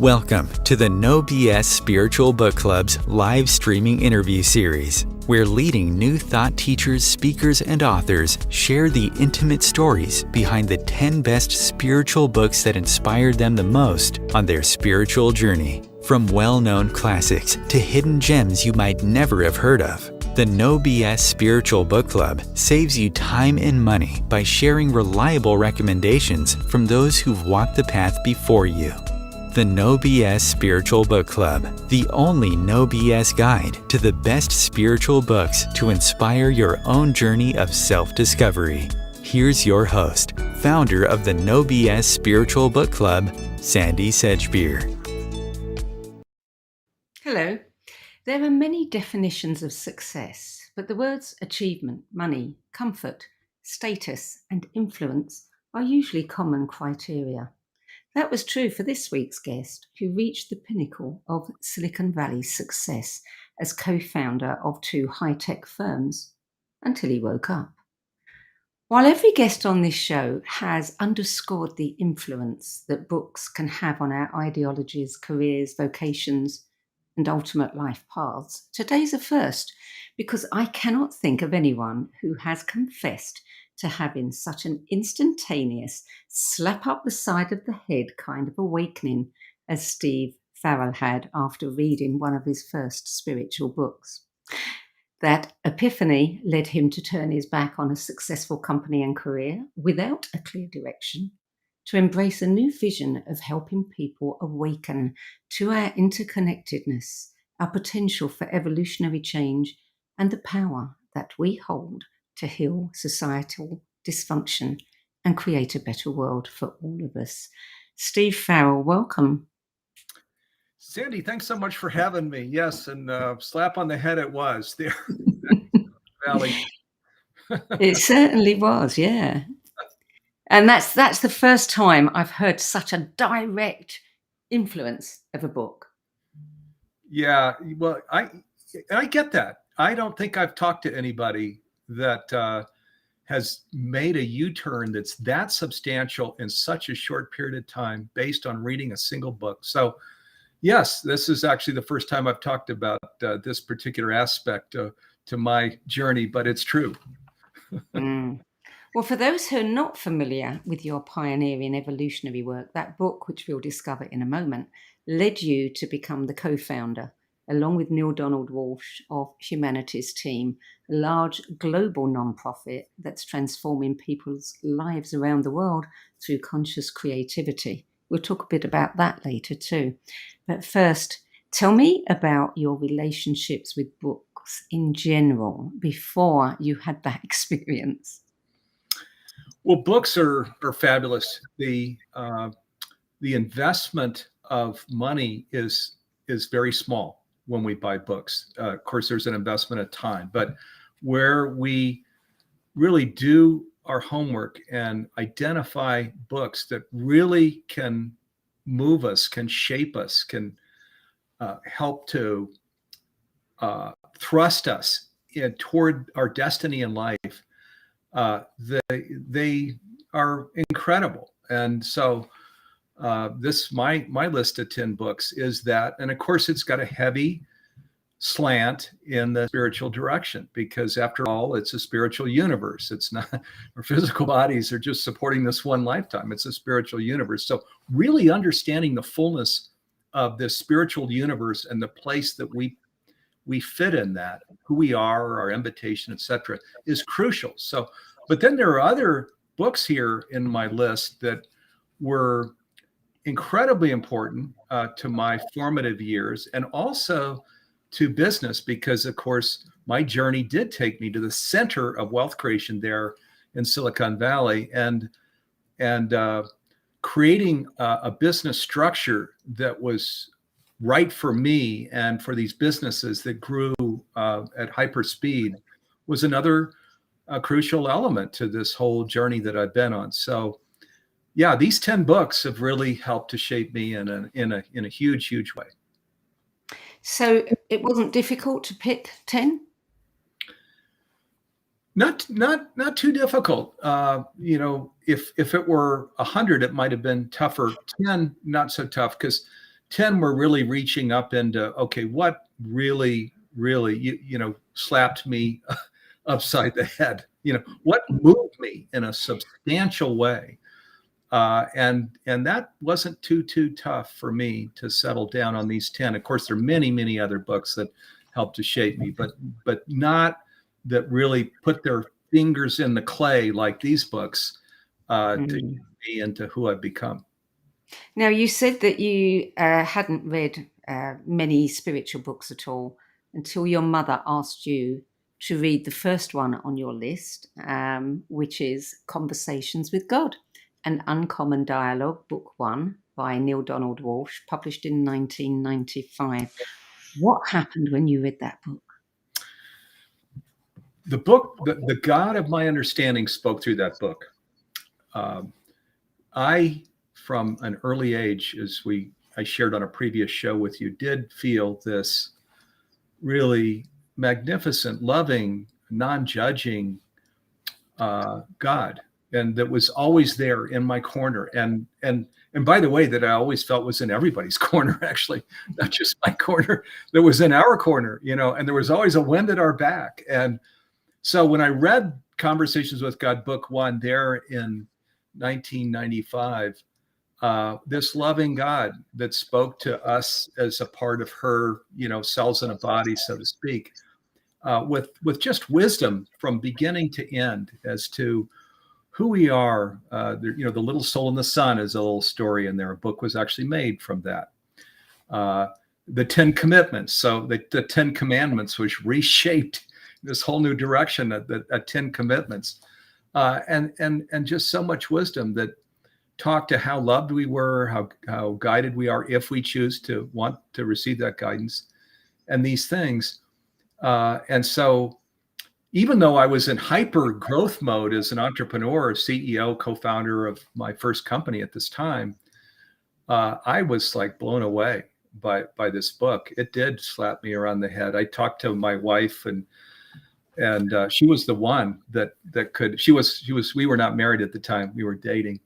Welcome to the No BS Spiritual Book Club's live streaming interview series, where leading new thought teachers, speakers, and authors share the intimate stories behind the 10 best spiritual books that inspired them the most on their spiritual journey. From well-known classics to hidden gems you might never have heard of, the No BS Spiritual Book Club saves you time and money by sharing reliable recommendations from those who've walked the path before you. The No BS Spiritual Book Club, the only no BS guide to the best spiritual books to inspire your own journey of self-discovery. Here's your host, founder of the No BS Spiritual Book Club, Sandie Sedgbeer. Hello. There are many definitions of success, but the words achievement, money, comfort, status, and influence are usually common criteria. That was true for this week's guest, who reached the pinnacle of Silicon Valley's success as co-founder of 2 high-tech firms until he woke up. While every guest on this show has underscored the influence that books can have on our ideologies, careers, vocations, and ultimate life paths, today's a first, because I cannot think of anyone who has confessed to having such an instantaneous slap up the side of the head kind of awakening as Steve Farrell had after reading one of his first spiritual books. That epiphany led him to turn his back on a successful company and career without a clear direction, to embrace a new vision of helping people awaken to our interconnectedness, our potential for evolutionary change, and the power that we hold to heal societal dysfunction and create a better world for all of us. Steve Farrell, welcome. Sandie, thanks so much for having me. Yes, and slap on the head it was there. Valley. It certainly was, yeah. And that's the first time I've heard such a direct influence of a book. Yeah, well, I get that. I don't think I've talked to anybody that has made a U-turn that's that substantial in such a short period of time based on reading a single book. So yes, this is actually the first time I've talked about this particular aspect to my journey, but it's true. Well, for those who are not familiar with your pioneering evolutionary work, that book, which we'll discover in a moment, led you to become the co-founder, along with Neale Walsch, of Humanity's Team, a large global nonprofit that's transforming people's lives around the world through conscious creativity. We'll talk a bit about that later too. But first, tell me about your relationships with books in general before you had that experience. Well, books are fabulous. The investment of money is very small when we buy books. Of course, there's an investment of time, but where we really do our homework and identify books that really can move us, can shape us, can help to thrust us toward our destiny in life, they are incredible. And so this my list of 10 books is that, and of course it's got a heavy slant in the spiritual direction, because after all, it's a spiritual universe. It's not, our physical bodies are just supporting this one lifetime. It's a spiritual universe. So really understanding the fullness of this spiritual universe and the place that we fit in that, who we are, our invitation, etc., is crucial. So, but then there are other books here in my list that were incredibly important to my formative years, and also to business, because of course my journey did take me to the center of wealth creation there in Silicon Valley, and creating a business structure that was right for me and for these businesses that grew at hyper speed was another crucial element to this whole journey that I've been on. So yeah, these 10 books have really helped to shape me in a huge way. So it wasn't difficult to pick 10? Not too difficult. If it were 100, it might have been tougher. 10, not so tough, because 10 were really reaching up into, okay, what really, slapped me upside the head? What moved me in a substantial way? And that wasn't too tough for me to settle down on these 10. Of course, there are many other books that helped to shape me, but not that really put their fingers in the clay like these books to shape me into who I've become. Now, you said that you hadn't read many spiritual books at all until your mother asked you to read the first one on your list, which is Conversations with God, an Uncommon Dialogue, Book 1 by Neale Donald Walsch, published in 1995. What happened when you read that book? The book, the God of my understanding spoke through that book. I, from an early age, as I shared on a previous show with you, did feel this really magnificent, loving, non-judging God, and that was always there in my corner. And by the way, that I always felt was in everybody's corner, actually, not just my corner, that was in our corner, and there was always a wind at our back. And so when I read Conversations with God, Book 1, there in 1995, this loving God that spoke to us as a part of her, cells in a body, so to speak, with just wisdom from beginning to end as to who we are. The little soul in the sun is a little story in there. A book was actually made from that. The 10 commitments. So the 10 commandments, which reshaped this whole new direction at 10 commitments, and just so much wisdom that talked to how loved we were, how guided we are if we choose to want to receive that guidance, and these things. And so even though I was in hyper growth mode as an entrepreneur, CEO, co-founder of my first company at this time, I was like blown away by this book. It did slap me around the head. I talked to my wife, and she was the one that could. We were not married at the time. We were dating,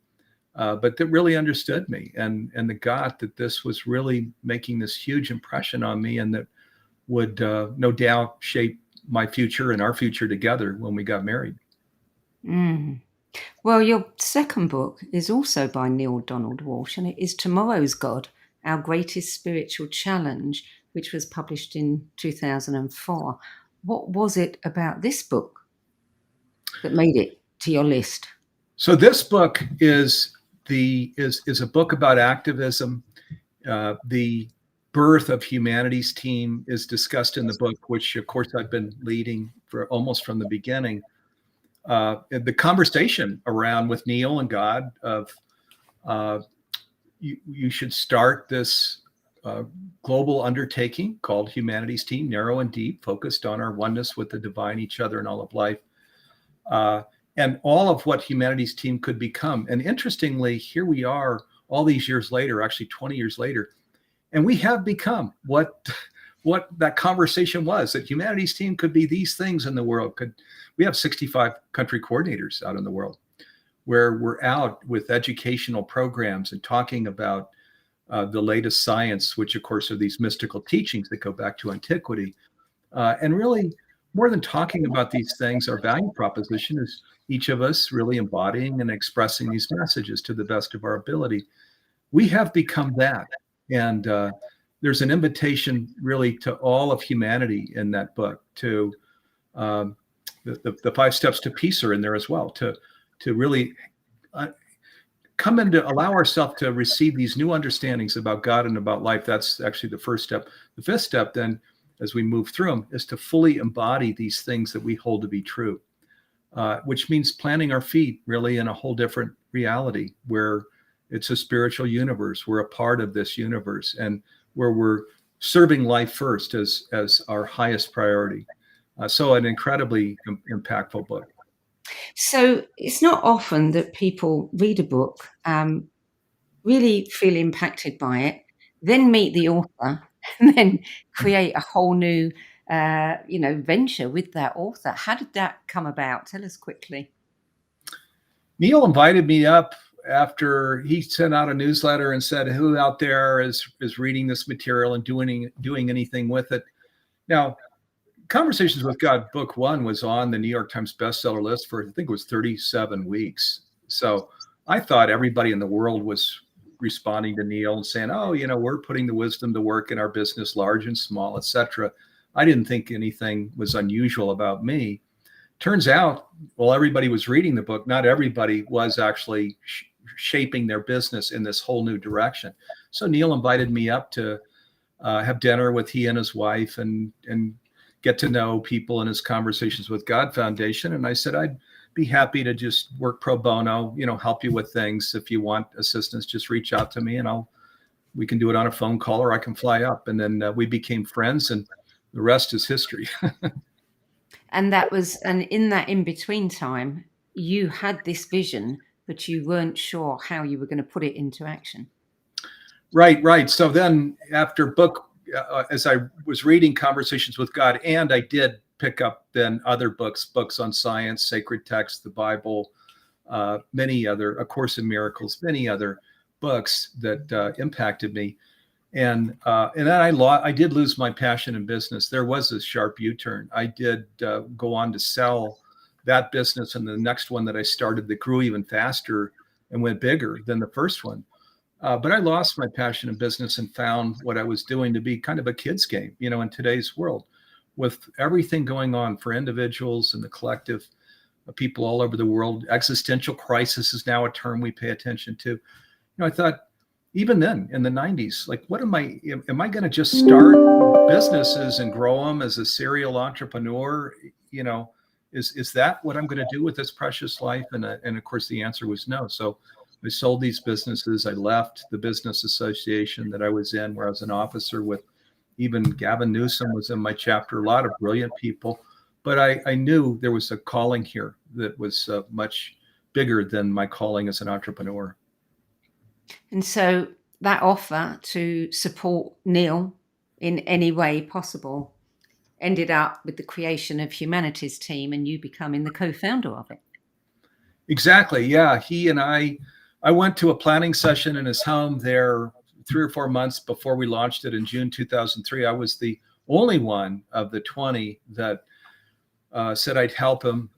but that really understood me and that got that this was really making this huge impression on me, and that would no doubt shape my future and our future together when we got married. Well, your second book is also by Neale Donald Walsch, and it is Tomorrow's God, Our Greatest Spiritual Challenge, which was published in 2004. What was it about this book that made it to your list? So this book is a book about activism. The birth of Humanity's Team is discussed in the book, which of course I've been leading for almost from the beginning. The conversation around with Neale and God of you should start this global undertaking called Humanity's Team, narrow and deep, focused on our oneness with the divine, each other, and all of life, and all of what Humanity's Team could become. And interestingly, here we are all these years later, actually 20 years later, and we have become what that conversation was, that Humanity's Team could be these things in the world. We have 65 country coordinators out in the world, where we're out with educational programs and talking about the latest science, which of course are these mystical teachings that go back to antiquity. And really, more than talking about these things, our value proposition is each of us really embodying and expressing these messages to the best of our ability. We have become that. And there's an invitation really to all of humanity in that book, to the 5 steps to peace are in there as well, to really come in, to allow ourselves to receive these new understandings about God and about life. That's actually the first step. The 5th step then, as we move through them, is to fully embody these things that we hold to be true, which means planting our feet really in a whole different reality, where it's a spiritual universe. We're a part of this universe, and where we're serving life first as our highest priority. So an incredibly impactful book. So it's not often that people read a book, really feel impacted by it, then meet the author, and then create a whole new, venture with that author. How did that come about? Tell us quickly. Neale invited me up after he sent out a newsletter and said, who out there is reading this material and doing anything with it? Now, Conversations with God book 1 was on the New York Times bestseller list for, I think it was 37 weeks. So I thought everybody in the world was responding to Neale and saying, oh, we're putting the wisdom to work in our business, large and small, etc. I didn't think anything was unusual about me. Turns out, while everybody was reading the book, not everybody was actually shaping their business in this whole new direction. So Neale invited me up to have dinner with he and his wife and get to know people in his Conversations with God Foundation. And I said, I'd be happy to just work pro bono, help you with things. If you want assistance, just reach out to me and we can do it on a phone call or I can fly up. And then we became friends and the rest is history. And in that in-between time, you had this vision, but you weren't sure how you were going to put it into action. Right. So then after as I was reading Conversations with God, and I did pick up then other books on science, sacred text, the Bible, many other, A Course in Miracles, many other books that impacted me. And then I did lose my passion in business. There was a sharp U-turn. I did go on to sell that business and the next one that I started that grew even faster and went bigger than the first one. But I lost my passion in business and found what I was doing to be kind of a kid's game, in today's world, with everything going on for individuals and the collective of people all over the world. Existential crisis is now a term we pay attention to. I thought, even then in the 90s, like, what am I going to just start businesses and grow them as a serial entrepreneur? Is that what I'm going to do with this precious life? And of course, the answer was no. So I sold these businesses. I left the business association that I was in, where I was an officer with. Even Gavin Newsom was in my chapter, a lot of brilliant people. But I knew there was a calling here that was much bigger than my calling as an entrepreneur. And so that offer to support Neale in any way possible ended up with the creation of Humanity's Team and you becoming the co-founder of it. Exactly. Yeah. He and I went to a planning session in his home there 3 or 4 months before we launched it in June 2003. I was the only one of the 20 that said I'd help him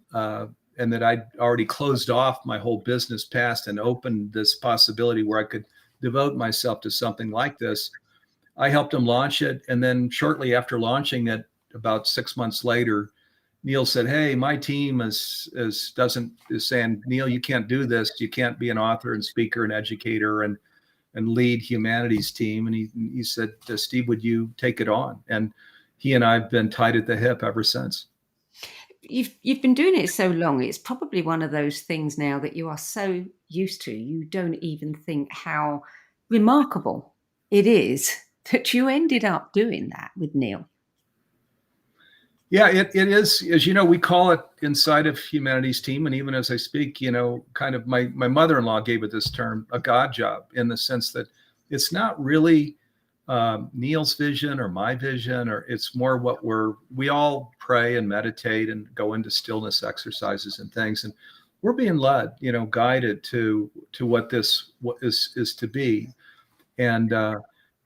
and that I'd already closed off my whole business past and opened this possibility where I could devote myself to something like this. I helped him launch it. And then shortly after launching it, about 6 months later, Neale said, hey, my team is saying, Neale, you can't do this. You can't be an author and speaker and educator and lead Humanity's Team. And he said, Steve, would you take it on? And he and I have been tied at the hip ever since. You've been doing it so long. It's probably one of those things now that you are so used to, you don't even think how remarkable it is that you ended up doing that with Neale. Yeah, it is. As you know, we call it inside of Humanity's Team. And even as I speak, kind of my mother-in-law gave it this term, a God job, in the sense that it's not really Neale's vision or my vision, or it's more what we all pray and meditate and go into stillness exercises and things. And we're being led, guided to what is to be.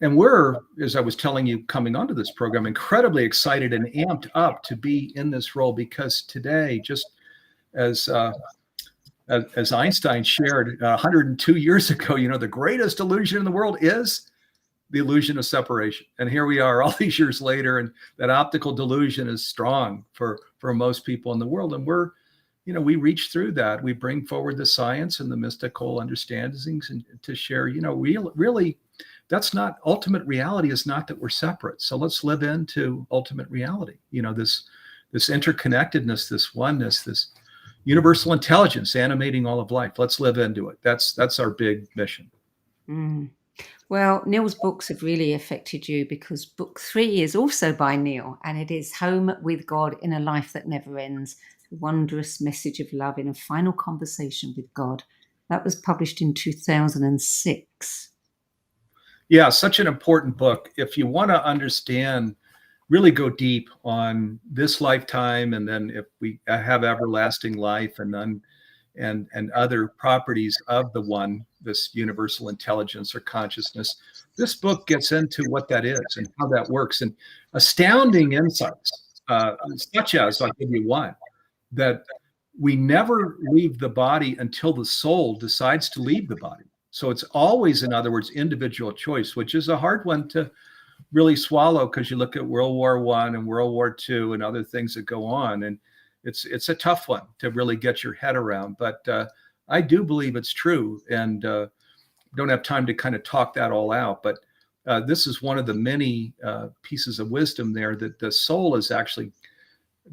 And we're, as I was telling you coming onto this program, incredibly excited and amped up to be in this role, because today, just as Einstein shared 102 years ago, the greatest illusion in the world is the illusion of separation. And here we are all these years later, and that optical delusion is strong for most people in the world. And we reach through that. We bring forward the science and the mystical understandings and to share, really, that's not ultimate reality, is not that we're separate. So let's live into ultimate reality. This interconnectedness, this oneness, this universal intelligence animating all of life. Let's live into it. That's our big mission. Mm. Well, Neale's books have really affected you, because book 3 is also by Neale, and it is Home with God in a Life That Never Ends, a wondrous message of love in a final conversation with God. That was published in 2006. Yeah, such an important book. If you want to understand, really go deep on this lifetime, and then if we have everlasting life, and and other properties of the one, this universal intelligence or consciousness. This book gets into what that is and how that works, and astounding insights, such as, I'll give you one, that we never leave the body until the soul decides to leave the body. So it's always, in other words, individual choice, which is a hard one to really swallow, because you look at World War I and World War II and other things that go on, and it's a tough one to really get your head around. But I do believe it's true, and don't have time to kind of talk that all out. But this is one of the many pieces of wisdom there, that the soul is actually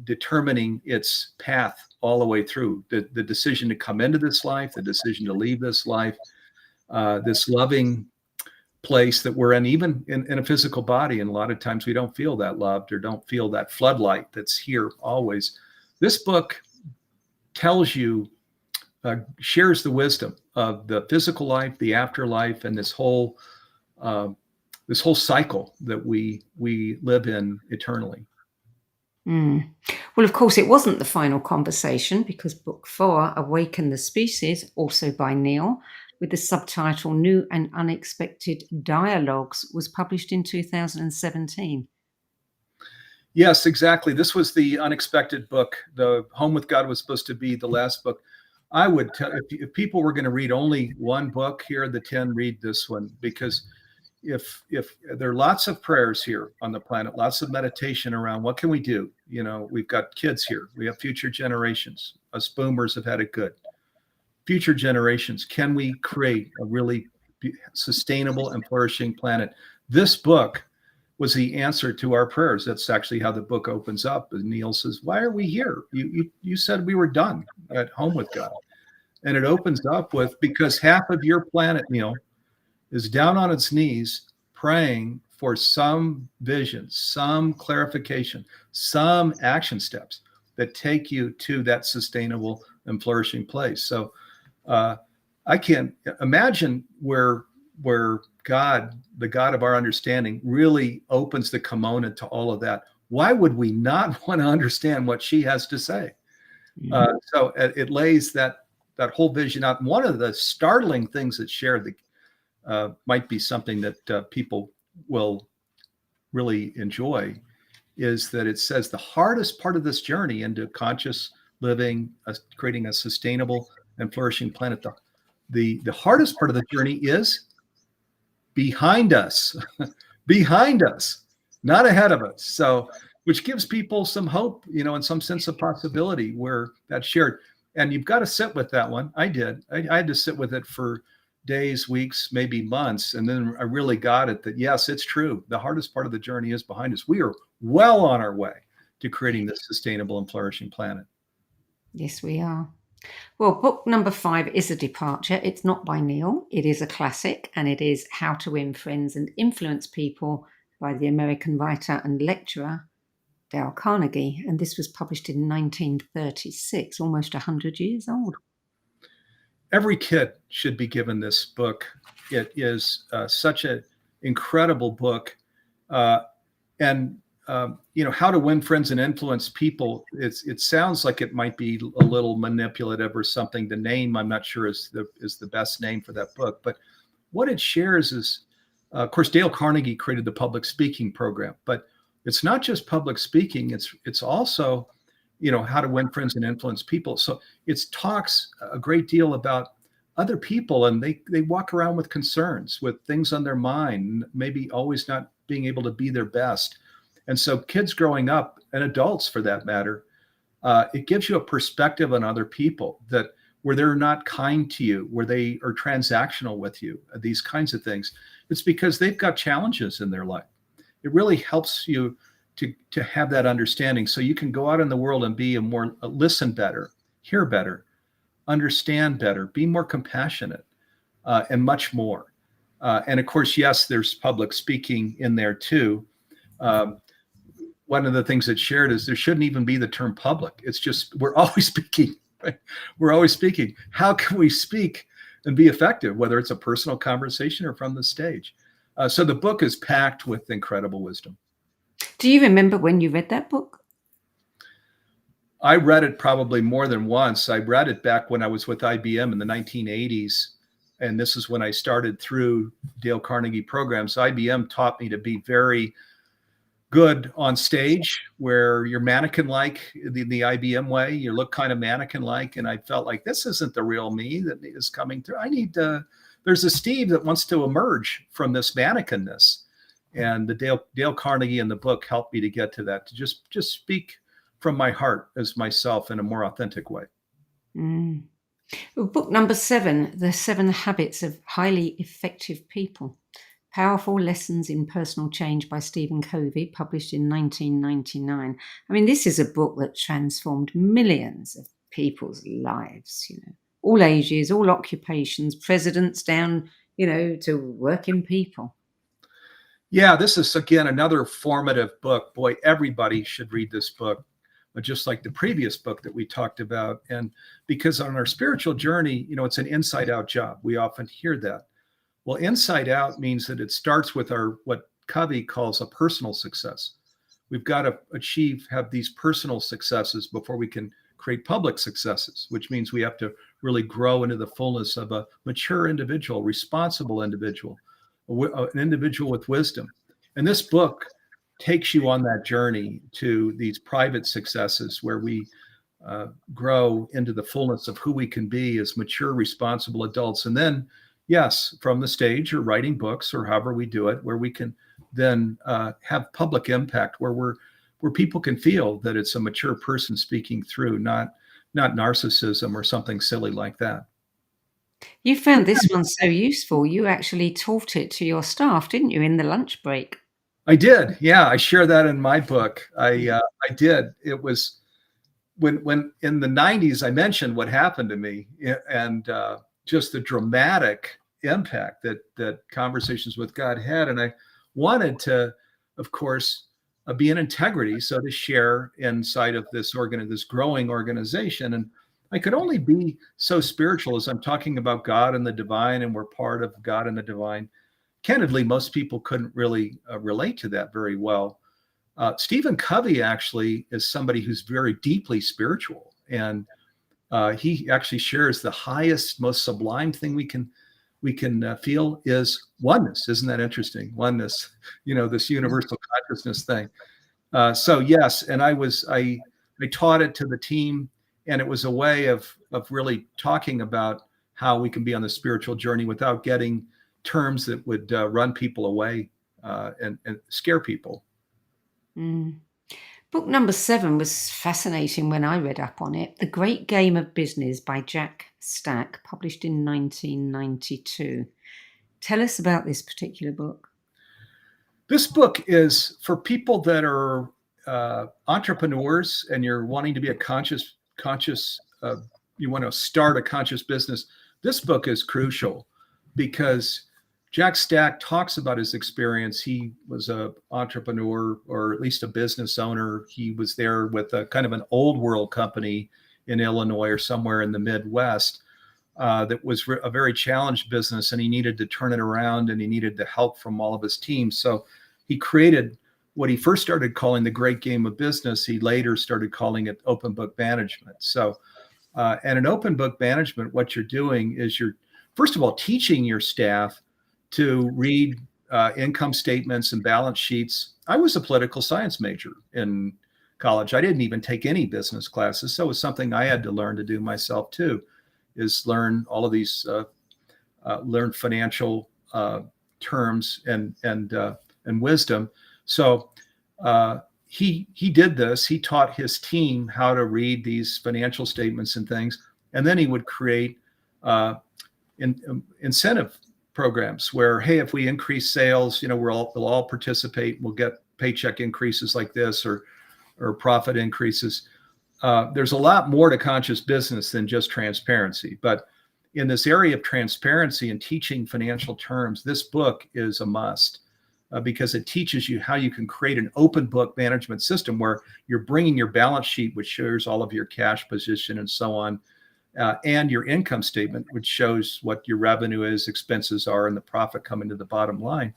determining its path all the way through. The decision to come into this life, the decision to leave this life, this loving place that we're in, even in a physical body. And a lot of times we don't feel that loved, or don't feel that floodlight that's here always. This book tells you, shares the wisdom of the physical life, the afterlife, and this whole cycle that we live in eternally. Well, of course, it wasn't the final conversation, because book 4, Awaken the Species, also by Neale, with the subtitle New and Unexpected Dialogues, was published in 2017. Yes, exactly. This was the unexpected book. The Home with God was supposed to be the last book. I would tell, if people were going to read only one book here, the 10, read this one, because if there are lots of prayers here on the planet, lots of meditation around what can we do? You know, we've got kids here, we have future generations. Us boomers have had it good. Future generations, can we create a really sustainable and flourishing planet? This book was the answer to our prayers. That's actually how the book opens up. And Neale says, why are we here? You said we were done at home with God. And it opens up with, because half of your planet, Neale, is down on its knees praying for some vision, some clarification, some action steps that take you to that sustainable and flourishing place. So I can't imagine where God, the God of our understanding, really opens the kimono to all of that. Why would we not want to understand what she has to say? So it lays that whole vision out. And one of the startling things that's shared might be something that people will really enjoy, is that it says the hardest part of this journey into conscious living, creating a sustainable and flourishing planet, the hardest part of the journey is behind us, behind us, not ahead of us. So, which gives people some hope, you know, and some sense of possibility where that's shared. And you've got to sit with that one. I did. I had to sit with it for days, weeks, maybe months. And then I really got it that, yes, it's true. The hardest part of the journey is behind us. We are well on our way to creating this sustainable and flourishing planet. Yes, we are. Well, book number 5 is a departure. It's not by Neale. It is a classic, and it is How to Win Friends and Influence People by the American writer and lecturer Dale Carnegie. And this was published in 1936, almost 100 years old. Every kid should be given this book. It is such an incredible book. And you know, How to Win Friends and Influence People. It sounds like it might be a little manipulative or something. The name, I'm not sure, is the best name for that book. But what it shares is, of course, Dale Carnegie created the public speaking program. But it's not just public speaking. It's also, you know, how to win friends and influence people. So it talks a great deal about other people, and they walk around with concerns, with things on their mind, maybe always not being able to be their best. And so kids growing up, and adults for that matter, it gives you a perspective on other people, that where they're not kind to you, where they are transactional with you, these kinds of things. It's because they've got challenges in their life. It really helps you to have that understanding, so you can go out in the world and be listen better, hear better, understand better, be more compassionate, and much more. And of course, yes, there's public speaking in there too. One of the things that's shared is there shouldn't even be the term public. It's just, we're always speaking, right? We're always speaking. How can we speak and be effective, whether it's a personal conversation or from the stage? So the book is packed with incredible wisdom. Do you remember when you read that book? I read it probably more than once. I read it back when I was with IBM in the 1980s. And this is when I started through Dale Carnegie programs. IBM taught me to be very good on stage, where you're mannequin-like in the IBM way. You look kind of mannequin-like. And I felt like this isn't the real me that is coming through. There's a Steve that wants to emerge from this mannequinness. And the Dale Carnegie in the book helped me to get to that, to just speak from my heart as myself in a more authentic way. Mm. Well, book number 7, The 7 Habits of Highly Effective People. Powerful Lessons in Personal Change by Stephen Covey, published in 1999. I mean, this is a book that transformed millions of people's lives, all ages, all occupations, presidents down, to working people. Yeah, this is, again, another formative book. Boy, everybody should read this book, just like the previous book that we talked about. And because on our spiritual journey, it's an inside out job. We often hear that. Well, inside out means that it starts with what Covey calls a personal success. We've got to have these personal successes before we can create public successes, which means we have to really grow into the fullness of a mature individual, responsible individual, an individual with wisdom. And this book takes you on that journey to these private successes where we grow into the fullness of who we can be as mature, responsible adults. And then, yes, from the stage or writing books or however we do it, where we can then have public impact, where people can feel that it's a mature person speaking through, not narcissism or something silly like that. You found this one so useful, you actually taught it to your staff, didn't you, in the lunch break? I did. Yeah, I share that in my book. I did. It was when in the 90s, I mentioned what happened to me, and just the dramatic impact that Conversations with God had. And I wanted to, of course, be in integrity, so to share inside of this growing organization. And I could only be so spiritual as I'm talking about God and the divine, and we're part of God and the divine. Candidly, most people couldn't really relate to that very well. Stephen Covey actually is somebody who's very deeply spiritual, and he actually shares the highest, most sublime thing we can feel is oneness. Isn't that interesting? Oneness, this universal consciousness thing. So yes, and I taught it to the team, and it was a way of really talking about how we can be on the spiritual journey without getting terms that would run people away and scare people. Mm. Book number 7 was fascinating when I read up on it. The Great Game of Business by Jack Stack, published in 1992. Tell us about this particular book. This book is for people that are entrepreneurs and you're wanting to be a conscious, you want to start a conscious business. This book is crucial because Jack Stack talks about his experience. He was an entrepreneur, or at least a business owner. He was there with a kind of an old world company in Illinois or somewhere in the Midwest that was a very challenged business, and he needed to turn it around, and he needed the help from all of his teams. So he created what he first started calling the Great Game of Business. He later started calling it open book management. So, and in open book management, what you're doing is you're, first of all, teaching your staff to read income statements and balance sheets. I was a political science major in college. I didn't even take any business classes. So it was something I had to learn to do myself too, is learn all of these, learn financial terms and wisdom. So he did this. He taught his team how to read these financial statements and things. And then he would create incentive programs where, hey, if we increase sales, we'll all participate. We'll get paycheck increases like this, or profit increases. There's a lot more to conscious business than just transparency. But in this area of transparency and teaching financial terms, this book is a must because it teaches you how you can create an open book management system where you're bringing your balance sheet, which shows all of your cash position and so on, and your income statement, which shows what your revenue is, expenses are, and the profit coming to the bottom line.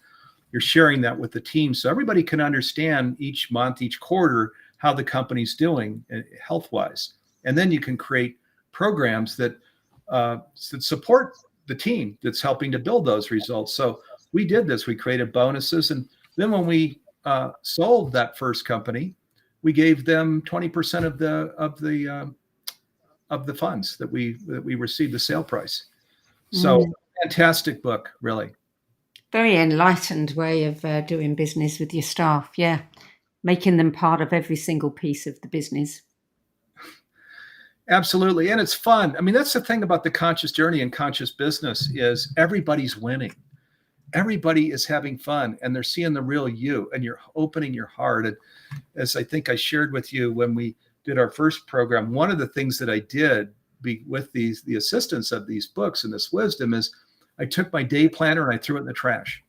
You're sharing that with the team so everybody can understand each month, each quarter, how the company's doing health-wise. And then you can create programs that support the team that's helping to build those results. So we did this. We created bonuses. And then when we sold that first company, we gave them 20% of the funds that we received, the sale price. So fantastic book, really. Very enlightened way of doing business with your staff. Yeah. Making them part of every single piece of the business. Absolutely. And it's fun. I mean, that's the thing about the conscious journey and conscious business is everybody's winning. Everybody is having fun and they're seeing the real you, and you're opening your heart. And as I think I shared with you when we did our first program, one of the things that I did with the assistance of these books and this wisdom is I took my day planner and I threw it in the trash.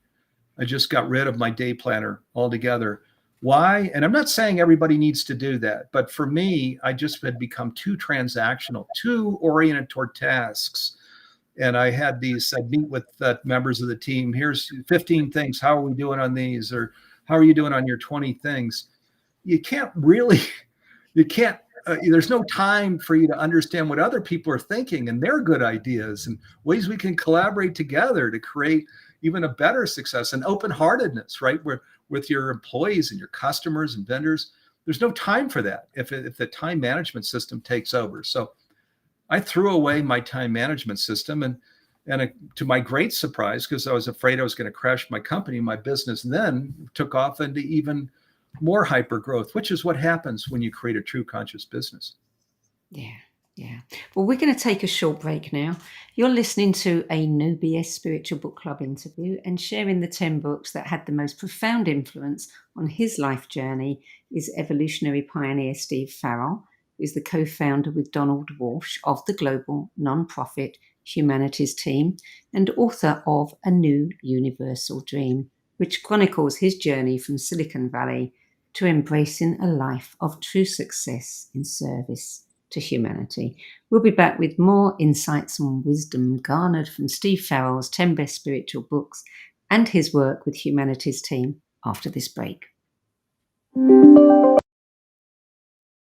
I just got rid of my day planner altogether. Why? And I'm not saying everybody needs to do that, but for me, I just had become too transactional, too oriented toward tasks. And I had I'd meet with members of the team. Here's 15 things. How are we doing on these? Or how are you doing on your 20 things? There's no time for you to understand what other people are thinking and their good ideas and ways we can collaborate together to create even a better success and open-heartedness, right? With your employees and your customers and vendors. There's no time for that if the time management system takes over. So I threw away my time management system, and to my great surprise, because I was afraid I was going to crash my company, my business then took off into even more hyper growth, which is what happens when you create a true conscious business. Yeah. Well, we're going to take a short break now. You're listening to a No BS Spiritual Book Club interview, and sharing the 10 books that had the most profound influence on his life journey is evolutionary pioneer Steve Farrell, who is the co-founder with Donald Walsch of the global non-profit Humanities Team and author of A New Universal Dream, which chronicles his journey from Silicon Valley to embracing a life of true success in service to humanity. We'll be back with more insights and wisdom garnered from Steve Farrell's 10 best spiritual books and his work with Humanities Team after this break.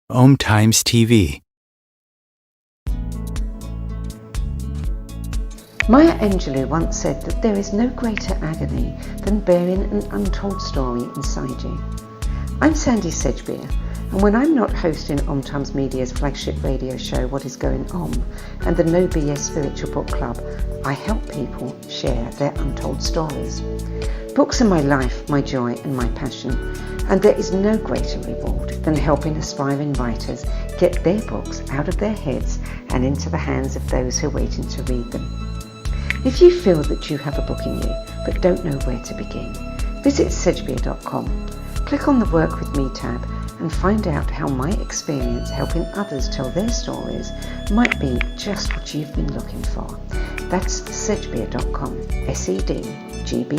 Om Times TV. Maya Angelou once said that there is no greater agony than bearing an untold story inside you. I'm Sandie Sedgbeer, and when I'm not hosting Om Times Media's flagship radio show What Is Going On and the No BS Spiritual Book Club, I help people share their untold stories. Books are my life, my joy and my passion, and there is no greater reward than helping aspiring writers get their books out of their heads and into the hands of those who are waiting to read them. If you feel that you have a book in you but don't know where to begin, visit sedgbeer.com, click on the Work With Me tab and find out how my experience helping others tell their stories might be just what you've been looking for. That's sedgbeer.com, sedgbeer.com.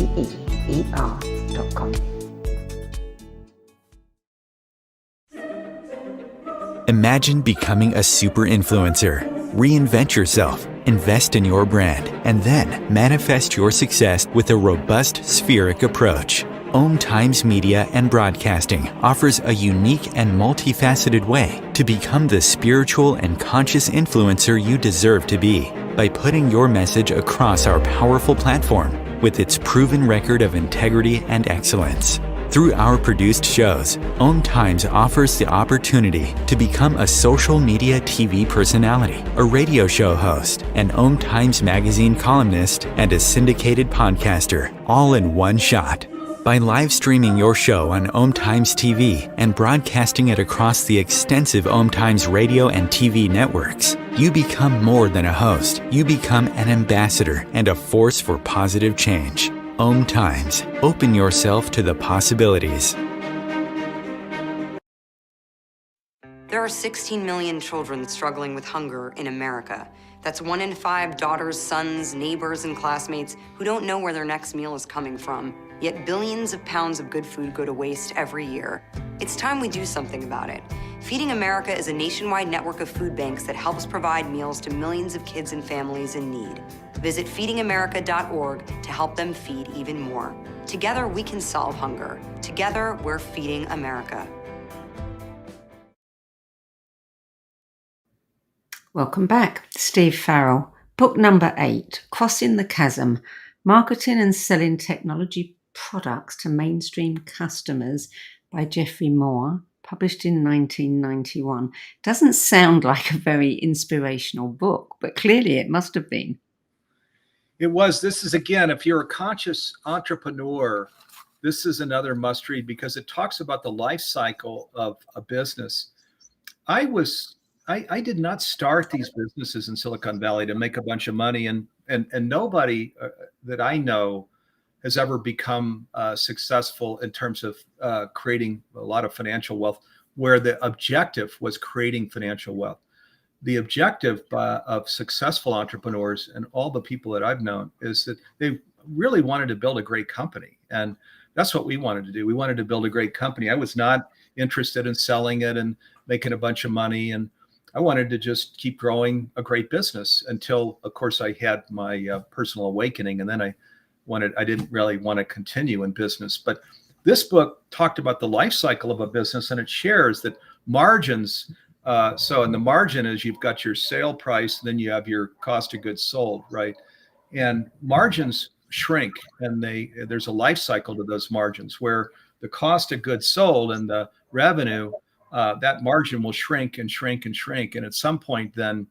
Imagine becoming a super influencer. Reinvent yourself, invest in your brand, and then manifest your success with a robust spheric approach. Om Times Media and Broadcasting offers a unique and multifaceted way to become the spiritual and conscious influencer you deserve to be by putting your message across our powerful platform with its proven record of integrity and excellence. Through our produced shows, Om Times offers the opportunity to become a social media TV personality, a radio show host, an Om Times magazine columnist, and a syndicated podcaster, all in one shot. By live streaming your show on Om Times TV and broadcasting it across the extensive Om Times radio and TV networks, you become more than a host. You become an ambassador and a force for positive change. Om Times. Open yourself to the possibilities. There are 16 million children struggling with hunger in America. That's 1 in 5 daughters, sons, neighbors, and classmates who don't know where their next meal is coming from. Yet billions of pounds of good food go to waste every year. It's time we do something about it. Feeding America is a nationwide network of food banks that helps provide meals to millions of kids and families in need. Visit feedingamerica.org to help them feed even more. Together, we can solve hunger. Together, we're feeding America. Welcome back. Steve Farrell. Book number 8, Crossing the Chasm, Marketing and Selling Technology Products to Mainstream Customers by Jeffrey Moore, published in 1991. Doesn't sound like a very inspirational book, but clearly it must have been. It was. This is, again, if you're a conscious entrepreneur, this is another must read because it talks about the life cycle of a business. I did not start these businesses in Silicon Valley to make a bunch of money, and nobody that I know has ever become successful in terms of creating a lot of financial wealth, where the objective was creating financial wealth. The objective of successful entrepreneurs and all the people that I've known is that they really wanted to build a great company, and that's what we wanted to do. We wanted to build a great company. I was not interested in selling it and making a bunch of money, and I wanted to just keep growing a great business until, of course, I had my personal awakening, and then I didn't really want to continue in business. But this book talked about the life cycle of a business, and it shares that margins. So in the margin is you've got your sale price, then you have your cost of goods sold, right? And margins shrink, and there's a life cycle to those margins where the cost of goods sold and the revenue, that margin will shrink and shrink and shrink. And at some point, then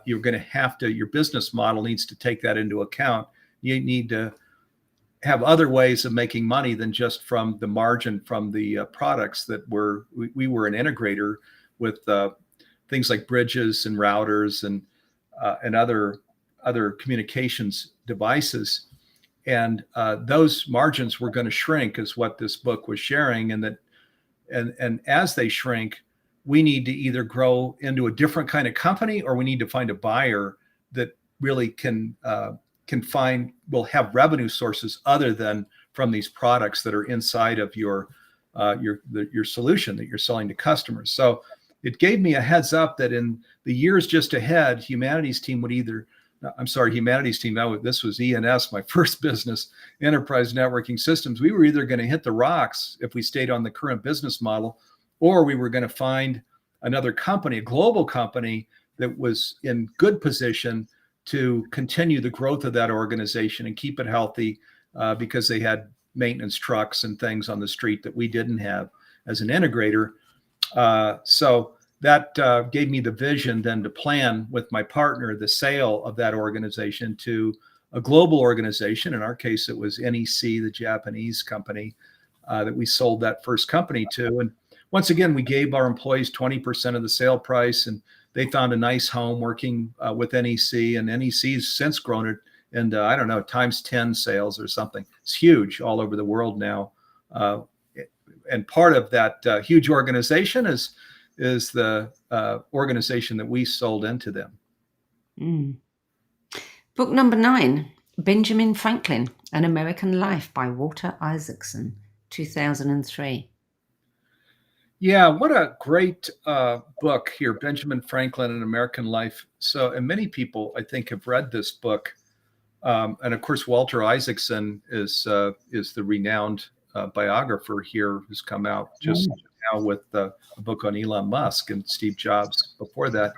you're going to have to, your business model needs to take that into account. You need to have other ways of making money than just from the margin from the products that we were an integrator with things like bridges and routers and other communications devices. And those margins were going to shrink, is what this book was sharing. And as they shrink, we need to either grow into a different kind of company, or we need to find a buyer that really will have revenue sources other than from these products that are inside of your solution that you're selling to customers. So it gave me a heads up that in the years just ahead, Humanity's Team, this was ENS, my first business, Enterprise Networking Systems. We were either going to hit the rocks if we stayed on the current business model, or we were going to find another company, a global company that was in good position to continue the growth of that organization and keep it healthy, because they had maintenance trucks and things on the street that we didn't have as an integrator. So that gave me the vision then to plan with my partner the sale of that organization to a global organization. In our case, it was NEC, the Japanese company that we sold that first company to. And once again, we gave our employees 20% of the sale price, and they found a nice home working with NEC. And NEC's since grown it into, I don't know, times 10 sales or something. It's huge all over the world now. And part of that huge organization is the organization that we sold into them. Book number 9, Benjamin Franklin, An American Life by Walter Isaacson, 2003. Yeah, what a great book here, Benjamin Franklin, An American Life. So, and many people, I think, have read this book. And of course, Walter Isaacson is the renowned biographer here, who's come out just now with a book on Elon Musk and Steve Jobs before that.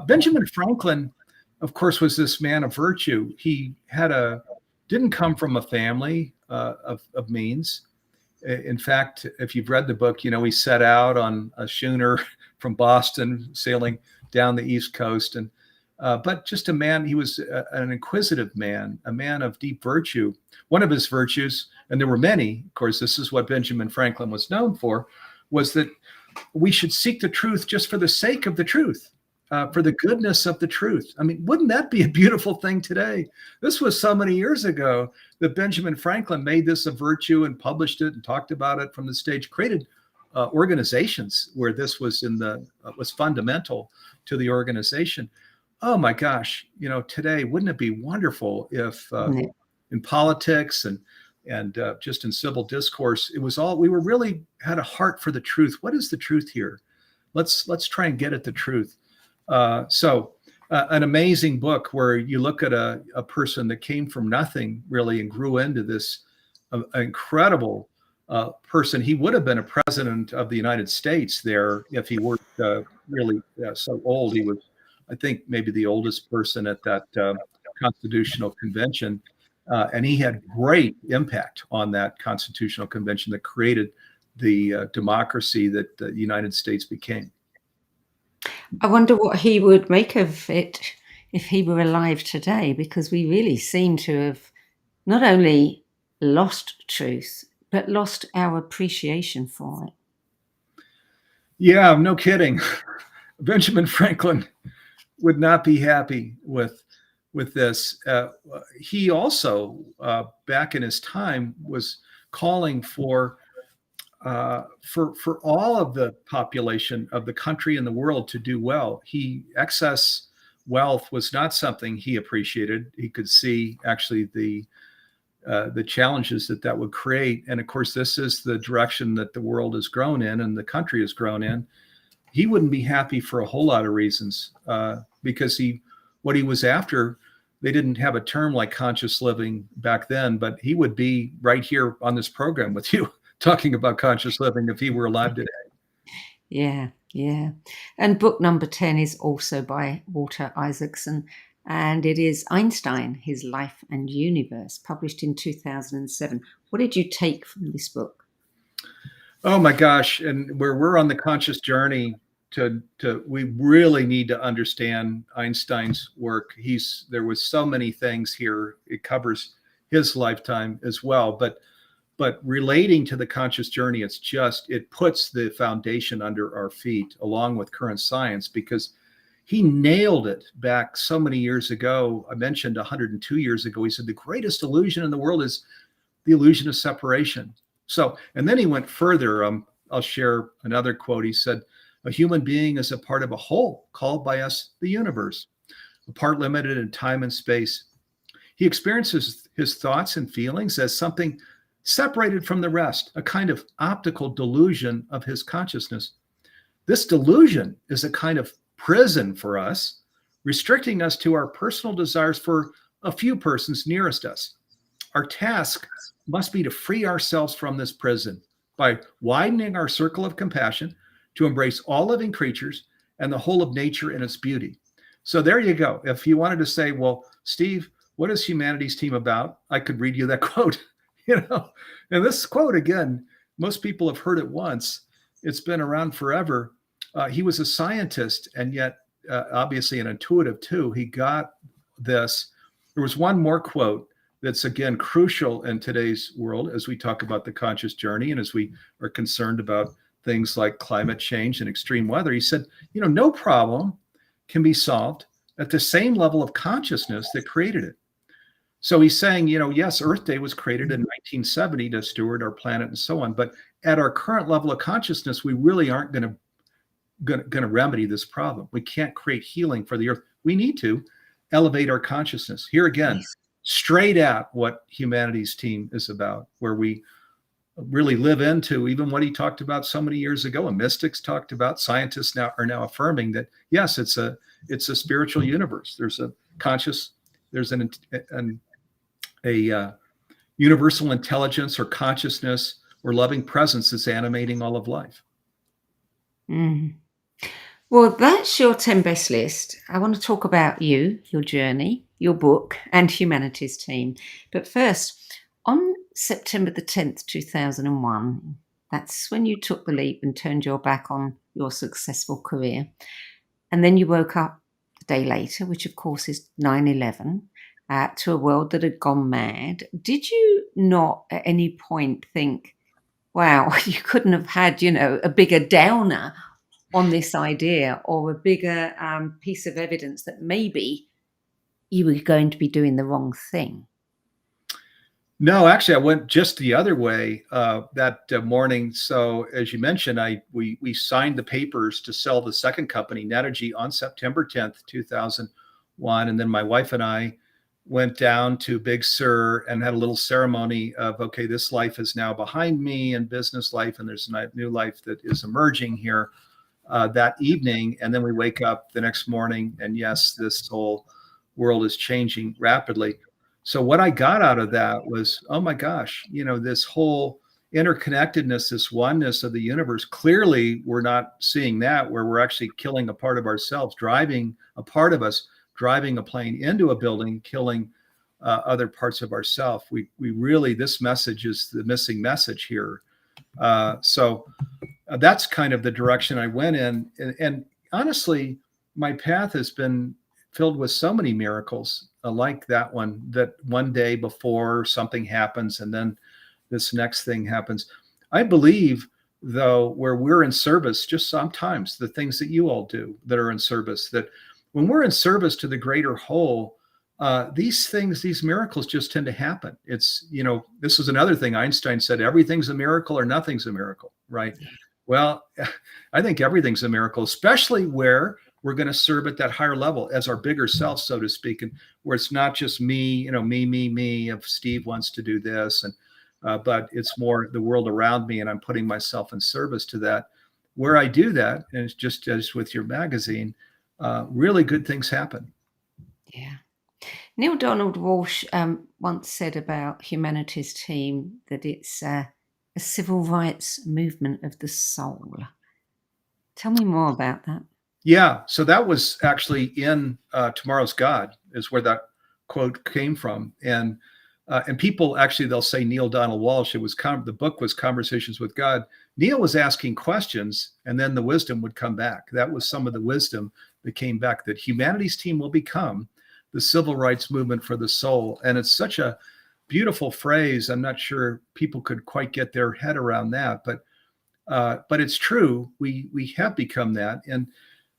Benjamin Franklin, of course, was this man of virtue. He didn't come from a family of means. In fact, if you've read the book, he set out on a schooner from Boston, sailing down the East Coast, but just a man. He was an inquisitive man, a man of deep virtue. One of his virtues, and there were many, of course, this is what Benjamin Franklin was known for, was that we should seek the truth just for the sake of the truth, for the goodness of the truth. I mean, wouldn't that be a beautiful thing today? This was so many years ago that Benjamin Franklin made this a virtue and published it and talked about it from the stage, created organizations where this was was fundamental to the organization. Oh my gosh, today, wouldn't it be wonderful if in politics and just in civil discourse, we really had a heart for the truth. What is the truth here? Let's try and get at the truth. So an amazing book where you look at a person that came from nothing really and grew into this incredible person. He would have been a president of the United States there if he weren't really so old. He was I think maybe the oldest person at that Constitutional Convention. And he had great impact on that Constitutional Convention that created the democracy that the United States became. I wonder what he would make of it if he were alive today, because we really seem to have not only lost truth, but lost our appreciation for it. Yeah, no kidding. Benjamin Franklin would not be happy with this. He also, back in his time, was calling for all of the population of the country and the world to do well. Excess wealth was not something he appreciated. He could see actually the challenges that would create. And of course, this is the direction that the world has grown in and the country has grown in. He wouldn't be happy for a whole lot of reasons, because what he was after, they didn't have a term like conscious living back then, but he would be right here on this program with you talking about conscious living if he were alive today. Yeah. And book number 10 is also by Walter Isaacson, and it is Einstein, His Life and Universe, published in 2007. What did you take from this book? Oh my gosh. And where we're on the conscious journey we really need to understand Einstein's work. There was so many things here. It covers his lifetime as well, but relating to the conscious journey, it puts the foundation under our feet along with current science, because he nailed it back so many years ago. I mentioned 102 years ago, he said the greatest illusion in the world is the illusion of separation. So, and then he went further. I'll share another quote. He said, a human being is a part of a whole called by us the universe, a part limited in time and space. He experiences his thoughts and feelings as something separated from the rest, a kind of optical delusion of his consciousness. This delusion is a kind of prison for us, restricting us to our personal desires for a few persons nearest us. Our task must be to free ourselves from this prison by widening our circle of compassion to embrace all living creatures and the whole of nature in its beauty. So there you go. If you wanted to say, well, Steve, what is Humanity's Team about? I could read you that quote, And this quote, again, most people have heard it once. It's been around forever. He was a scientist, and yet obviously an intuitive too. He got this. There was one more quote that's, again, crucial in today's world as we talk about the conscious journey and as we are concerned about things like climate change and extreme weather. He said, no problem can be solved at the same level of consciousness that created it. So he's saying, yes, Earth Day was created in 1970 to steward our planet and so on. But at our current level of consciousness, we really aren't going to remedy this problem. We can't create healing for the Earth. We need to elevate our consciousness. Here again, straight at what Humanity's Team is about, where we really live into even what he talked about so many years ago, and mystics talked about. Scientists are now affirming that yes, it's a spiritual universe. There's a conscious, there's a universal intelligence or consciousness or loving presence that's animating all of life. Well, that's your 10 best list. I want to talk about you, your journey, your book, and Humanity's Team. But first, on September the 10th, 2001, that's when you took the leap and turned your back on your successful career. And then you woke up the day later, which of course is 9/11, to a world that had gone mad. Did you not at any point think, wow, you couldn't have had, a bigger downer on this idea, or a bigger piece of evidence that maybe you were going to be doing the wrong thing? No, actually, I went just the other way that morning. So, as you mentioned, we signed the papers to sell the second company, Netigy, on September 10th, 2001. And then my wife and I went down to Big Sur and had a little ceremony of, okay, this life is now behind me and business life, and there's a new life that is emerging here that evening. And then we wake up the next morning, and yes, this whole world is changing rapidly. So what I got out of that was, oh my gosh, this whole interconnectedness, this oneness of the universe, clearly we're not seeing that, where we're actually killing a part of ourselves, driving a part of us, driving a plane into a building, killing other parts of ourselves. We really, this message is the missing message here. So that's kind of the direction I went in. And honestly, my path has been filled with so many miracles like that one, that one day before something happens and then this next thing happens. I believe, though, where we're in service, just sometimes the things that you all do that are in service, that when we're in service to the greater whole, these things, these miracles just tend to happen. It's, this is another thing Einstein said, everything's a miracle or nothing's a miracle, right? Well, I think everything's a miracle, especially where we're going to serve at that higher level as our bigger self, so to speak, and where it's not just me, me, if Steve wants to do this, and but it's more the world around me, and I'm putting myself in service to that. Where I do that, and it's just as with your magazine, really good things happen. Yeah. Neale Donald Walsch once said about Humanity's Team that it's a civil rights movement of the soul. Tell me more about that. Yeah, so that was actually in Tomorrow's God, is where that quote came from. And people actually, they'll say Neale Donald Walsch. It was the book was Conversations with God. Neale was asking questions, and then the wisdom would come back. That was some of the wisdom that came back, that Humanity's Team will become the civil rights movement for the soul. And it's such a beautiful phrase. I'm not sure people could quite get their head around that, but it's true. We have become that, and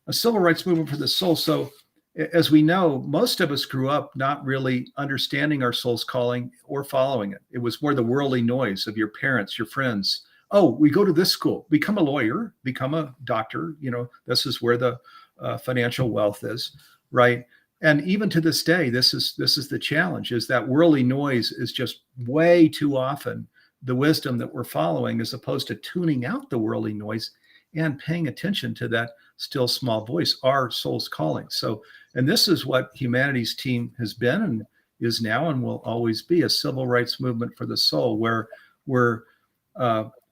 a civil rights movement for the soul. So as we know, most of us grew up not really understanding our soul's calling or following it. It was more the worldly noise of your parents, your friends. Oh, we go to this school, become a lawyer, become a doctor. This is where the financial wealth is, right? And even to this day, this is the challenge, is that worldly noise is just way too often the wisdom that we're following, as opposed to tuning out the worldly noise and paying attention to that still small voice, our soul's calling. So, and this is what Humanity's Team has been and is now and will always be, a civil rights movement for the soul, where we're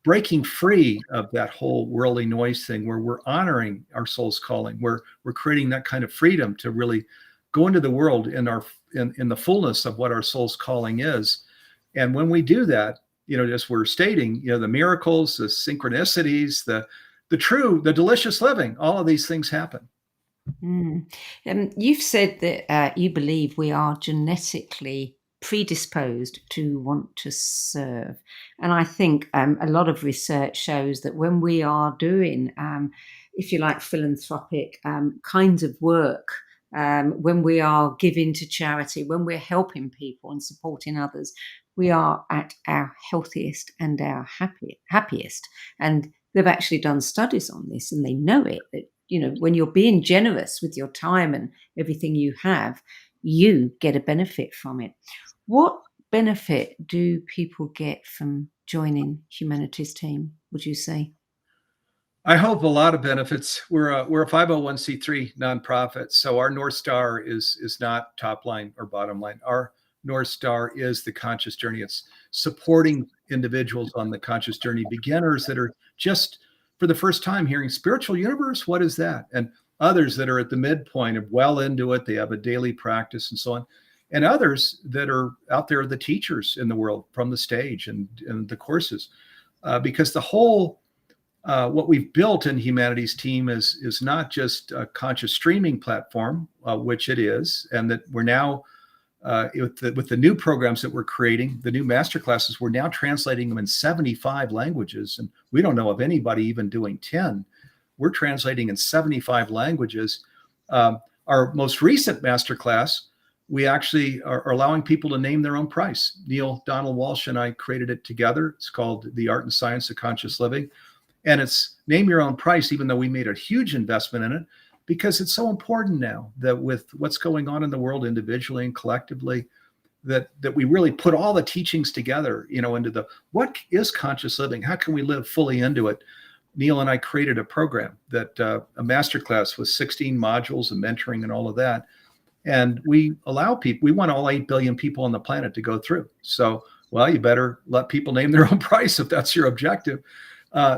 breaking free of that whole worldly noise thing, where we're honoring our soul's calling, where we're creating that kind of freedom to really go into the world in the fullness of what our soul's calling is. And when we do that, as we're stating, the miracles, the synchronicities, the delicious living, all of these things happen. You've said that you believe we are genetically predisposed to want to serve. And I think a lot of research shows that when we are doing, if you like, philanthropic kinds of work, when we are giving to charity, when we're helping people and supporting others, we are at our healthiest and our happiest. And they've actually done studies on this, and they know it, that, when you're being generous with your time and everything you have, you get a benefit from it. What benefit do people get from joining Humanity's Team, would you say? I hope a lot of benefits. We're a 501c3 nonprofit, so our North Star is not top line or bottom line. Our North Star is the conscious journey. It's supporting individuals on the conscious journey, beginners that are just for the first time hearing spiritual universe, what is that? And others that are at the midpoint of well into it, they have a daily practice and so on. And others that are out there, the teachers in the world from the stage and the courses. Because the whole, what we've built in Humanity's Team is not just a conscious streaming platform, which it is, and that we're now, with the new programs that we're creating, the new masterclasses, we're now translating them in 75 languages. And we don't know of anybody even doing 10. We're translating in 75 languages. Our most recent masterclass, we actually are allowing people to name their own price. Neale Donald Walsch and I created it together. It's called The Art and Science of Conscious Living. And it's name your own price, even though we made a huge investment in it, because it's so important now that with what's going on in the world individually and collectively, that we really put all the teachings together, into what is conscious living? How can we live fully into it? Neale and I created a program that a masterclass with 16 modules and mentoring and all of that. And we allow people, we want all 8 billion people on the planet to go through. So Well, you better let people name their own price if that's your objective.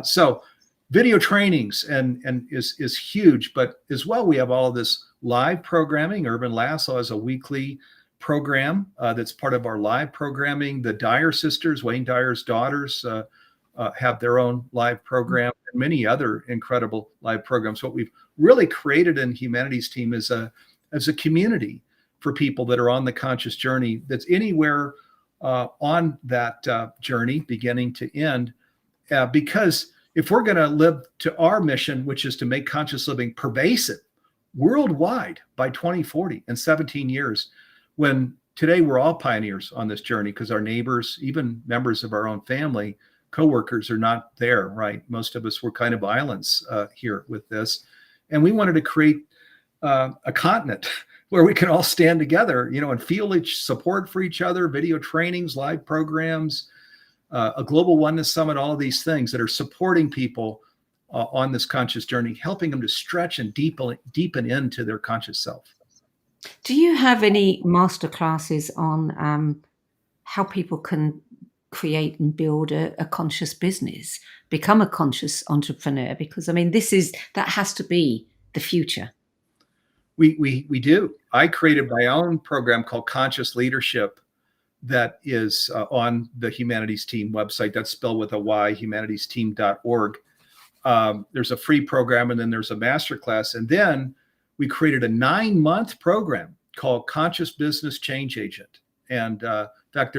So video trainings and is huge, but as well, we have all of this live programming. Urban Lasso has a weekly program that's part of our live programming. The Dyer sisters, Wayne Dyer's daughters, have their own live program, and many other incredible live programs. What we've really created in Humanities Team is a community for people that are on the conscious journey that's anywhere on that journey, beginning to end. Because if we're going to live to our mission, which is to make conscious living pervasive worldwide by 2040, in 17 years, when today we're all pioneers on this journey because our neighbors, even members of our own family, coworkers are not there, right? Most of us were kind of islands here with this. And we wanted to create a continent where we can all stand together, and feel each support for each other, video trainings, live programs, a global oneness summit, all of these things that are supporting people on this conscious journey, helping them to stretch and deepen into their conscious self. Do you have any master classes on how people can create and build a conscious business, become a conscious entrepreneur? Because that has to be the future. We do. I created my own program called Conscious Leadership that is on the Humanities Team website. That's spelled with a Y, humanitiesteam.org. There's a free program, and then there's a masterclass. And then we created a 9-month program called Conscious Business Change Agent. And in fact,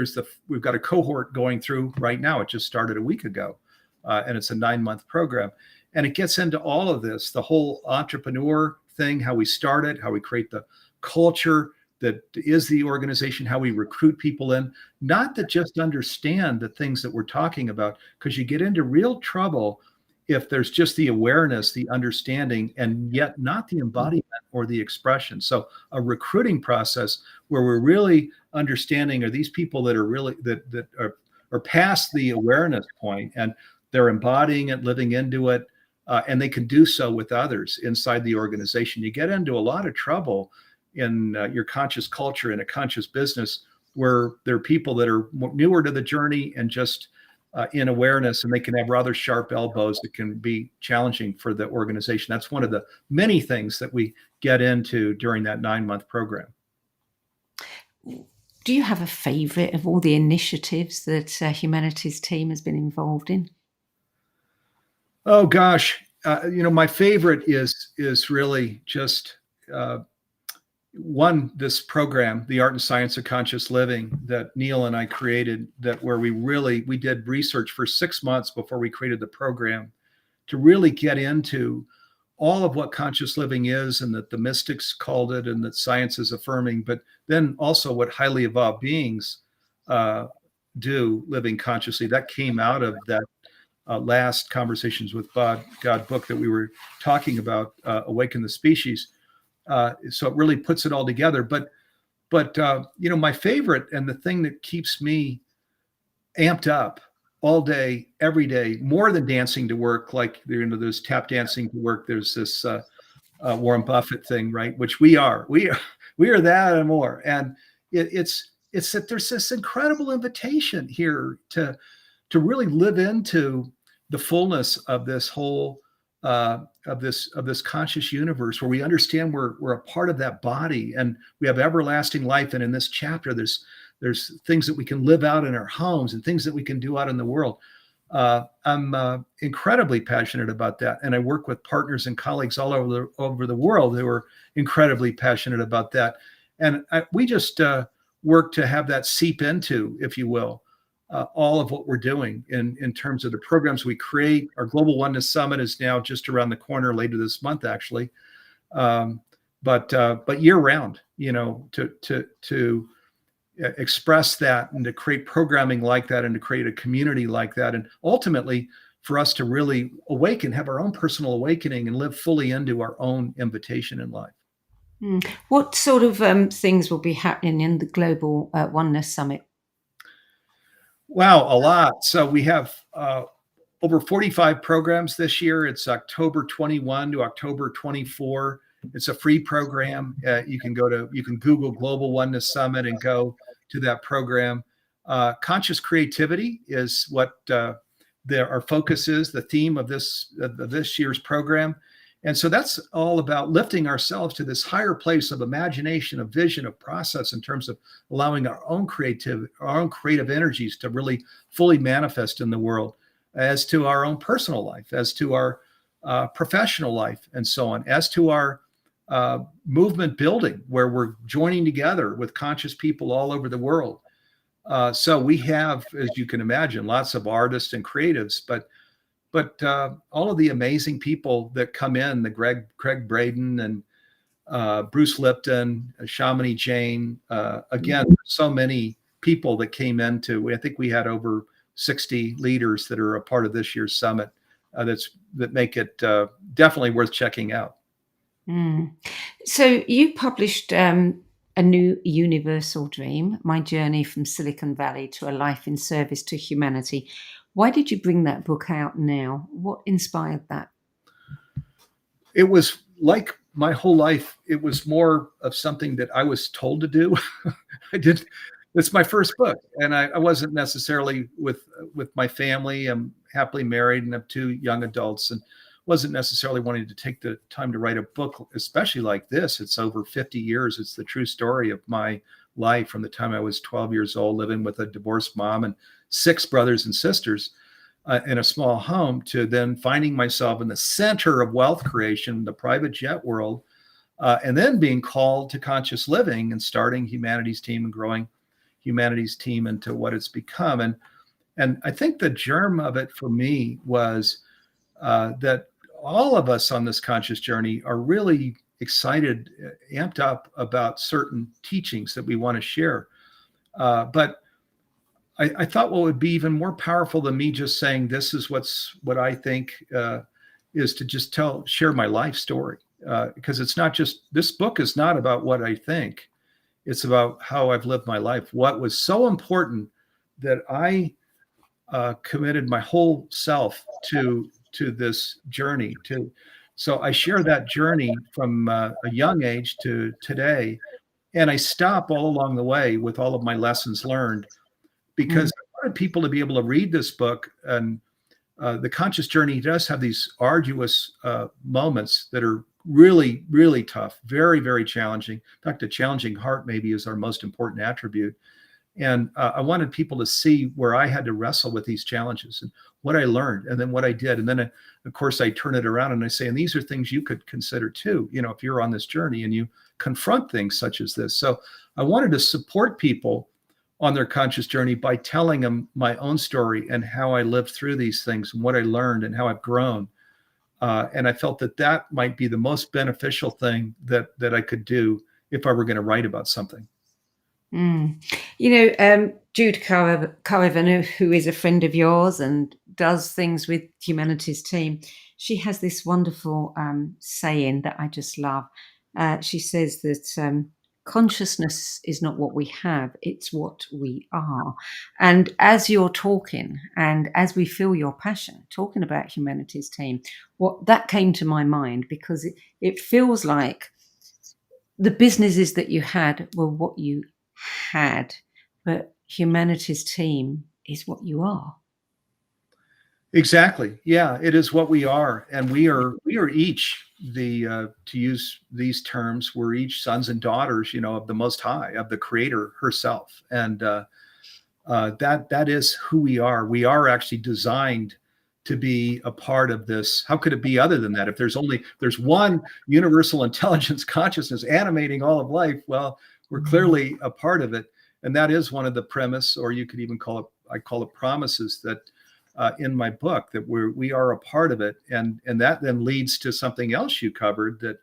we've got a cohort going through right now. It just started a week ago, and it's a 9-month program. And it gets into all of this, the whole entrepreneur thing, how we start it, how we create the culture that is the organization, how we recruit people in, not to just understand the things that we're talking about, because you get into real trouble if there's just the awareness, the understanding, and yet not the embodiment or the expression. So a recruiting process where we're really understanding, are these people that are really, that are past the awareness point, and they're embodying it, living into it, and they can do so with others inside the organization. You get into a lot of trouble in your conscious culture, in a conscious business, where there are people that are newer to the journey and just in awareness, and they can have rather sharp elbows that can be challenging for the organization. That's one of the many things that we get into during that 9-month program. Do you have a favorite of all the initiatives that Humanities Team has been involved in? Oh gosh, my favorite is really just this program, the Art and Science of Conscious Living, that Neale and I created, where we did research for 6 months before we created the program to really get into all of what conscious living is, and that the mystics called it, and that science is affirming, but then also what highly evolved beings do living consciously. That came out of that last Conversations with God book that we were talking about, Awaken the Species. So it really puts it all together. But my favorite, and the thing that keeps me amped up all day, every day, more than dancing to work, like there's tap dancing to work. There's this Warren Buffett thing, right? Which we are that and more. And it's that there's this incredible invitation here to really live into the fullness of this whole of this conscious universe, where we understand we're a part of that body, and we have everlasting life. And in this chapter, there's things that we can live out in our homes, and things that we can do out in the world. I'm incredibly passionate about that, and I work with partners and colleagues all over the world who are incredibly passionate about that. And we just work to have that seep into, if you will, all of what we're doing in terms of the programs we create. Our Global Oneness Summit is now just around the corner, later this month, actually. But year round, to express that, and to create programming like that, and to create a community like that, and ultimately for us to really awaken, have our own personal awakening, and live fully into our own invitation in life. What sort of things will be happening in the Global Oneness Summit? Wow, a lot. So we have over 45 programs this year. It's October 21 to October 24. It's a free program. You can Google Global Oneness Summit and go to that program. Conscious creativity is what our focus is, the theme of this year's program. And so that's all about lifting ourselves to this higher place of imagination, of vision, of process, in terms of allowing our own creative energies to really fully manifest in the world, as to our own personal life, as to our professional life, and so on, as to our movement building, where we're joining together with conscious people all over the world. So we have, as you can imagine, lots of artists and creatives, but all of the amazing people that come in, the Craig Braden and Bruce Lipton, Shamini Jain, again, so many people that came into, I think we had over 60 leaders that are a part of this year's summit that make it definitely worth checking out. So you published a new universal dream, My Journey from Silicon Valley to a Life in Service to Humanity. Why did you bring that book out now? What inspired that? It was like my whole life. It was more of something that I was told to do. It's my first book, and I wasn't necessarily with my family. I'm happily married and have 2 young adults, and wasn't necessarily wanting to take the time to write a book, especially like this. It's over 50 years. It's the true story of my life from the time I was 12 years old, living with a divorced mom and 6 brothers and sisters in a small home, to then finding myself in the center of wealth creation, the private jet world, and then being called to conscious living and starting Humanities Team and growing Humanities Team into what it's become. And I think the germ of it for me was that all of us on this conscious journey are really excited, amped up about certain teachings that we want to share. But I thought what would be even more powerful than me just saying this is what I think is to just share my life story, because it's not just, this book is not about what I think, it's about how I've lived my life. What was so important that I committed my whole self to this journey. So I share that journey from a young age to today, and I stop all along the way with all of my lessons learned, because I wanted people to be able to read this book. And the conscious journey does have these arduous moments that are really, really tough, very, very challenging. In fact, a challenging heart maybe is our most important attribute. And I wanted people to see where I had to wrestle with these challenges and what I learned, and then what I did. And then, of course, I turn it around and I say, and these are things you could consider too, if you're on this journey and you confront things such as this. So I wanted to support people on their conscious journey by telling them my own story and how I lived through these things and what I learned and how I've grown. And I felt that might be the most beneficial thing that I could do if I were going to write about something. Jude Carrivan, who is a friend of yours and does things with Humanities Team, she has this wonderful saying that I just love. She says that consciousness is not what we have, it's what we are. And as you're talking, and as we feel your passion talking about Humanities Team, what that came to my mind, because it feels like the businesses that you had were what you had, but Humanities Team is what you are. Exactly. Yeah, it is what we are. And we are each to use these terms, we're each sons and daughters, of the Most High, of the Creator herself. And that is who we are. We are actually designed to be a part of this. How could it be other than that? If there's one universal intelligence consciousness animating all of life, well, we're clearly a part of it. And that is one of the premise, or you could even I call it promises, that in my book, that we are a part of it. And that then leads to something else you covered,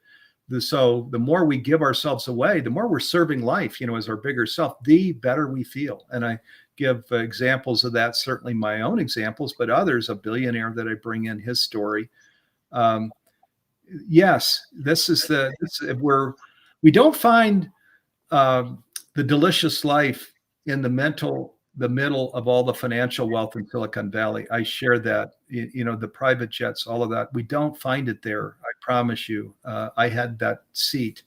so the more we give ourselves away, the more we're serving life, as our bigger self, the better we feel. And I give examples of that, certainly my own examples, but others, a billionaire that I bring in his story. Yes, we don't find the delicious life in the middle of all the financial wealth in Silicon Valley. I share that, the private jets, all of that. We don't find it there. I promise you. I had that seat.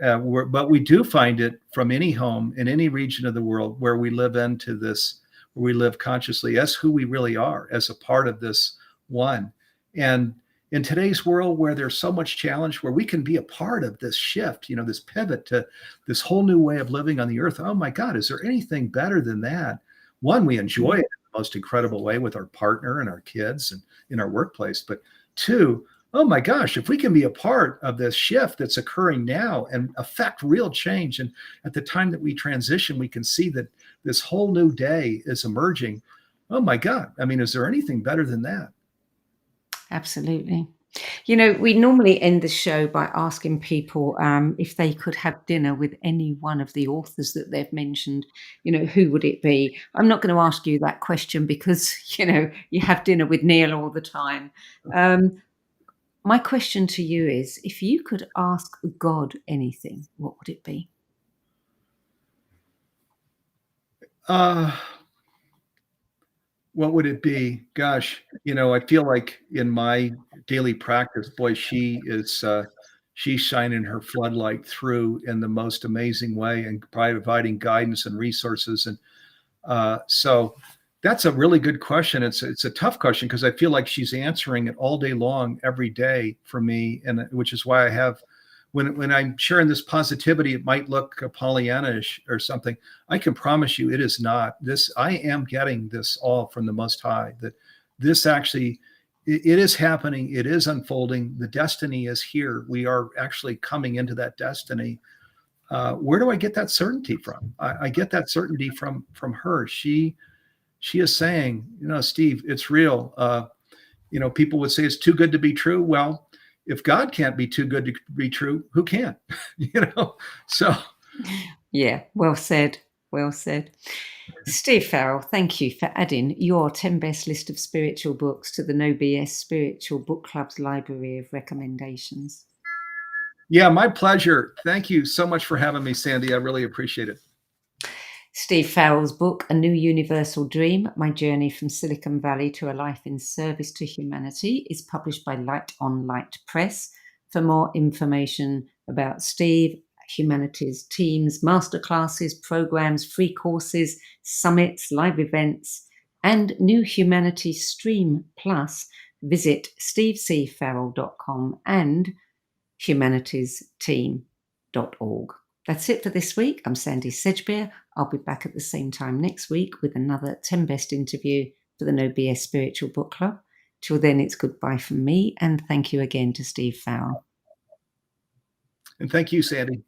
but we do find it from any home in any region of the world where we live into this, where we live consciously as who we really are, as a part of this one. And in today's world where there's so much challenge, where we can be a part of this shift, this pivot to this whole new way of living on the earth. Oh my God, is there anything better than that? One, we enjoy it in the most incredible way with our partner and our kids and in our workplace. But two, oh my gosh, if we can be a part of this shift that's occurring now and affect real change, and at the time that we transition, we can see that this whole new day is emerging. Oh my God. I mean, is there anything better than that? Absolutely. We normally end the show by asking people if they could have dinner with any one of the authors that they've mentioned, who would it be? I'm not going to ask you that question because, you have dinner with Neale all the time. My question to you is, if you could ask God anything, what would it be? What would it be? Gosh, I feel like in my daily practice, boy, she's shining her floodlight through in the most amazing way and providing guidance and resources. And so that's a really good question. It's a tough question because I feel like she's answering it all day long, every day for me, and which is why I have. When I'm sharing this positivity, it might look Pollyanna-ish or something. I can promise you it is not. This, I am getting this all from the Most High, that this actually, it is happening. It is unfolding. The destiny is here. We are actually coming into that destiny. Where do I get that certainty from? I get that certainty from her. She is saying, Steve, it's real. People would say it's too good to be true. Well, if God can't be too good to be true, who can? So. Yeah, well said. Well said. Steve Farrell, thank you for adding your 10 best list of spiritual books to the No BS Spiritual Book Club's library of recommendations. Yeah, my pleasure. Thank you so much for having me, Sandie. I really appreciate it. Steve Farrell's book, A New Universal Dream, My Journey from Silicon Valley to a Life in Service to Humanity, is published by Light on Light Press. For more information about Steve, Humanities teams, masterclasses, programs, free courses, summits, live events, and New Humanity Stream Plus, visit stevecfarrell.com and humanitiesteam.org. That's it for this week. I'm Sandie Sedgbeer. I'll be back at the same time next week with another 10 best interview for the No BS Spiritual Book Club. Till then, it's goodbye from me, and thank you again to Steve Farrell. And thank you, Sandie.